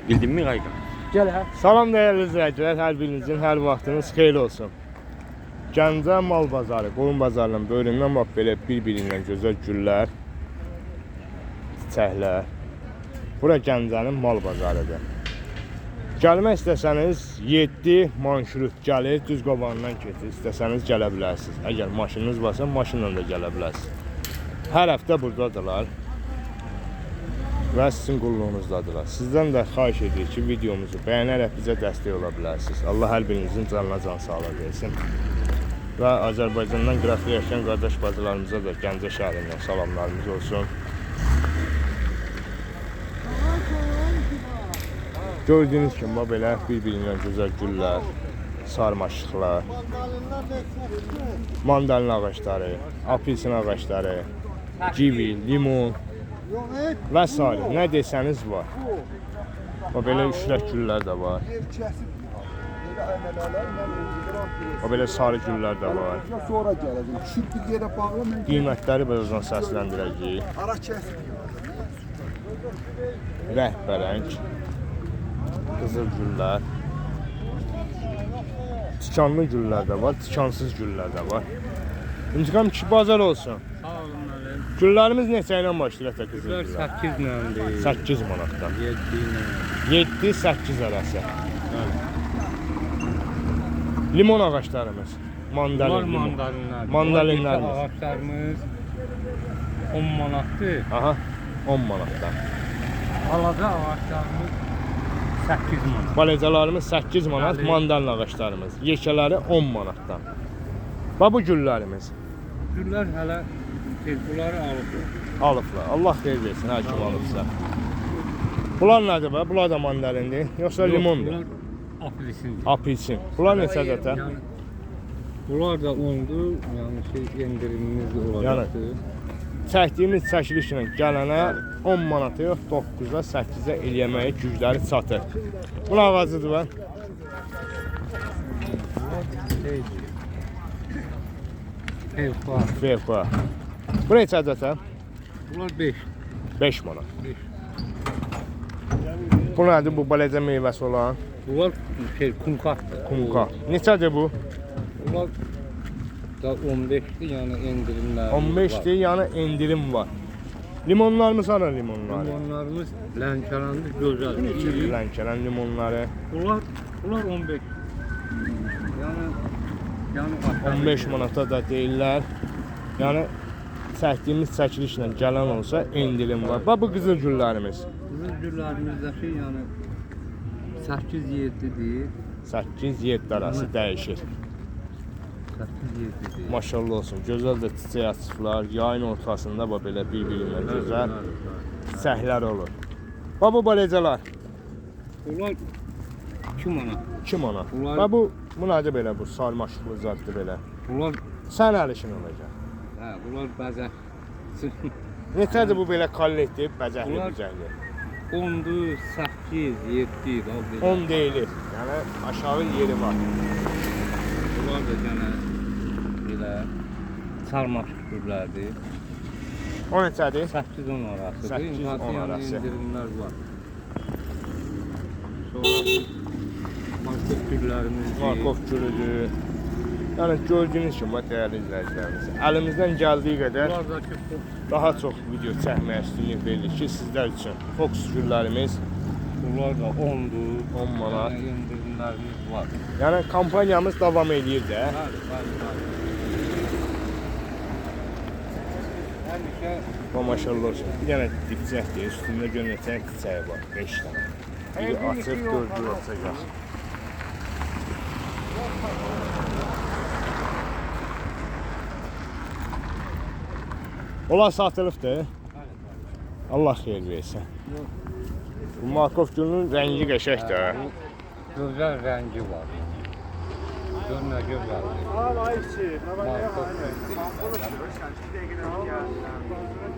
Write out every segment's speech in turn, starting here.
Bildin mi Qayqa? Gel ha. Salam değerli izləyicilər, hər birinizin hər vaxtınız xeyir olsun. Gəncə mal bazarı, qoyun bazarının böyründən bax belə bir-birindən gözəl güllər, çiçəklər. Bura Gəncənin mal bazarıdır. Gəlmək istəsəniz 7 marşrut gəlir, düz qabağından keçir. İstəsəniz gələ bilərsiniz. Əgər maşınınız varsa maşınla da gələ bilərsiniz. Hər həftə buradadılar. Və sizin qulluğunuzdadırlar. Sizdən də xahiş edirik ki, videomuzu bəyənərək bizə dəstək ola bilərsiniz. Allah hər birinizin canına can sağlığı versin. Və Azərbaycandan qıraqda yaşayan qardaş bacılarımıza da Gəncə şəhərindən salamlarımız olsun. Gördüyünüz kimi belə bir-birindən gözəl güllər, sarmaşıqlar, mandalina ağaçları, apelsin ağaçları, kivi, limon və s. Nə desəniz var. O belə üşrək güllər də var. O belə sarı güllər də var. Sonra gələcəm. Düşüb bir yerə bağlı mən Qiymətləri birazdan səsləndirəcəyik. ara kəsib. Rəhbərəng, qızıl güllər, tikanlı güllər də var, tikansız güllər də var. İntiqam ki, bazar olsun. Sağ olun müəllim. Güllərimiz neçə ilə başlayır qızıl Güzel güllər? 8 nömrədir. 8 manatdan. 7 ilə. 7-8 arası. Limon ağaçlarımız, Bunlar mandalin, limon. mandalinlər. Mandalinlərimiz. Ağaçlarımız 10 manatdır. Aha, 10 manatdan. Balaca ağaçlarımız 8 manat. Balacalarımız 8 manat, Bəli. mandalin ağaçlarımız. Yekələri 10 manatdan. Və bu güllərimiz Güllər hələ bunları alıblar. alıblar. Allah xeyir versin, hər kim alıbsa. Bunlar nədir be? Bunlar da mandalindir, yoxsa limondur? Bunlar apelsindir. Apelsin. Bunlar neçə ədətə? Yəni, bunlar da ondur, yəni endirimimiz olacaqdır. Çəkdiyimiz çəkilişlə gələnə 10 manata yox, 9-a, 8-ə eləməyə gücləri çatır. Bunun ağacıdır ben. Fevqa. Bu neçə ədətə? Bunlar 5. 5 manat. 5. Bu nədir? Bu balaca meyvəsi olan Bunlar kumkatdır. kumka. Neçədir bu? Bunlar da 15'dir, yəni endirimlər. 15'dir, yəni endirim var. Limonlarımız hara limonları? Limonlarımız Lənkərandır, gözəl. Lənkələn limonları. Bunlar 15. Yəni 15 manata da deyirlər. Yəni çəkdiyimiz çəkilişlə gələn olsa endirim var. Bax bu qızıl güllərimiz. Qızıl güllərimizdəki yəni 8-7-dir. 8-7 arası dəyişir. 8-7-dir. Maşallah olsun. Gözəl də çiçək açıblar. Yayın ortasında bax belə bir-birindən gözəl çiçəklər olur. Bax bu balacalar Bunlar 2 manat. 2 manat. Bunlar- Bax bu nədir belə bu sarmaşıqlı zaddır belə. Bunlar Sən əlişin olacaq. bunlar bəzək. Neçədir bu belə kollektiv bəzəkli Bunlar- büzəkli? 10'dur, 8, 7 da. 10 deyilir. Yəni aşağı yeri var. Bunlar da gene belə sarmaşıq güllərdir. O neçədir? 8-10 arasıdır. 8-10 Yəni arası. endirimlər var. Sonra markov güllərimiz Markov gülüdür. Yəni gördüyünüz kimi bax dəyərli izləyicilərimiz. Əlimizdən gəldiyi qədər Bunlardakı daha çox video çəkməyə üstünlük veririk ki, sizlər üçün. Fokus güllərimiz bunlar da 10'dur. 10 manat. Yəni endirimlərimiz var. Yəni kampaniyamız davam edir də. Bəli, bəli, bəli. Həmişə Və maşallah olsun. Bir dənə dipçəkdir. Üstündə gör neçə çiçəyi var. 5 dənə. Biri açıb, dördü açacaq. Onlar satılıbdır. Allah xeyir versin. Bu Markov gülünün rəngi qəşəkdir. gözəl rəngi var. Gör nə gözəldir. Markov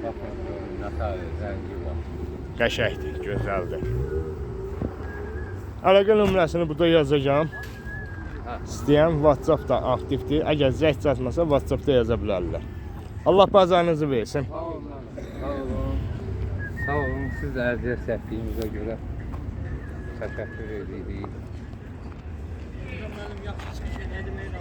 Baxın, görün, nə tane rəngi var. Qəşəkdir, gözəldir. Əlaqə nömrəsini burada yazacağım. İstəyən WhatsApp-da aktivdir. Əgər zəng çatmasa WhatsApp-da yaza bilərlər. Allah bazarınızı versin. Sağ olun, sağ olun. Sağ olun, siz əziyyət çəkdiyinizə görə. təşəkkür edirik. Mənim yaxşı çıxış elədim.